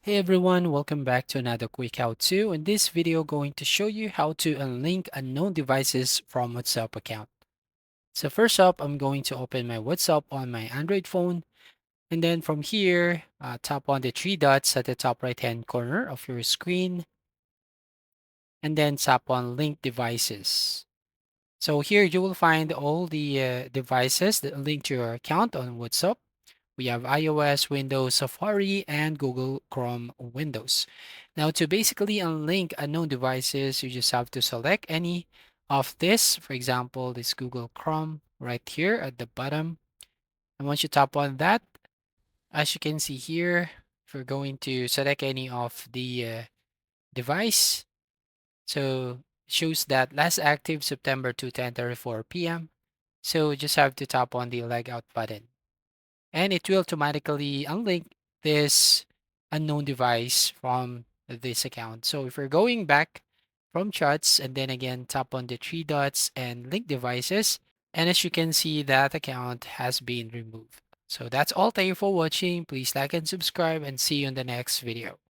Hey everyone, welcome back to another quick how-to. In this video, going to show you how to unlink unknown devices from WhatsApp account. So first up, I'm going to open my WhatsApp on my Android phone, and then from here, tap on the three dots at the top right-hand corner of your screen, and then tap on Link Devices. So here you will find all the devices that link to your account on WhatsApp. We have iOS, Windows, Safari, and Google Chrome Windows. Now, to basically unlink unknown devices, you just have to select any of this. For example, this Google Chrome right here at the bottom. And once you tap on that, as you can see here, if you're going to select any of the device, so it shows that last active September to 10:34 p.m. So you just have to tap on the leg out button, and it will automatically unlink this unknown device from this account. So if you're going back from chats and then again tap on the three dots and link devices, and as you can see, that account has been removed. So that's all. Thank you for watching. Please like and subscribe and see you in the next video.